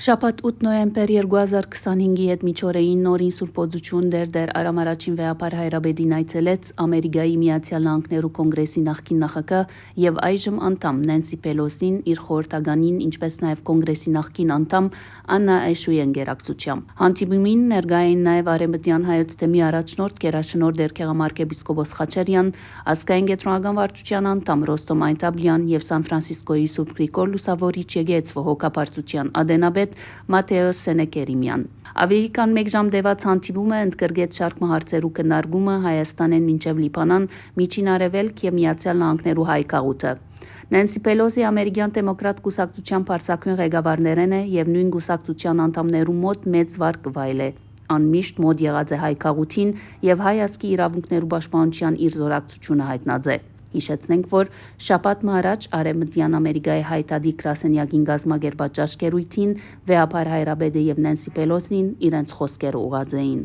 Շաբաթ 8 նոյեմբեր 2025-ի հետ միջօրեին նորին սուրբոձություն դեր Արամ առաջին վեհապար Հայրաբեդին այցելեց Ամերիկայի Միացյալ Նահանգներու կոնգրեսի նախկին նախագահ եւ այժմ անդամ Նենսի Պելոսին իր խորհրդականին, ինչպես նաեւ կոնգրեսի նախկին անդամ Աննա Էշուեն գերակցությամբ։ Հանդիպումին ներկայ էին նաեւ Արեմտյան հայոց թեմի առաջնորդ Գերաշնորհ Դերքեղամարգեպիսկոպոս Խաչարյան, ազգային կենտրոնական վարչության անդամ Ռոստոմ Այնտաբլյան եւ Սան Ֆրանսիսկոյի Սուրբ Գրիգոր Լուսավորիչ եկեղեցու հոգապարծության ադենաբեդ Մաթեոս Սենեկերիմյան։ Ավելի քան 1 ժամ տևած հանդիպումը ընդգրկեց շարք հարցերու քննարկումը Հայաստանեն մինչև Լիբանան, Միջին Արևելք եւ Միացյալ Նահանգներու հայ գաղութը։ Նենսի Պելոսի ամերիկյան դեմոկրատ կուսակցության բարձրագույն ղեկավարներն է եւ նույն կուսակցության անդամներու մոտ մեծ վարկ վայել է։ Անմիշտ մոտ եղած է հայ գաղութին եւ հայ ազգի իրավունքներու պաշտպանության իր զորակցությունը հայտնած է։ Հիշեցնենք, որ շաբաթ առաջ Արեմտյան Ամերիկայի հայտարարի գրասենյակին գազմագերբած ճաշկերույթին վեհապար Հայրաբեդը եւ Նենսի Պելոսին իրենց խոսքերը ուղղած էին։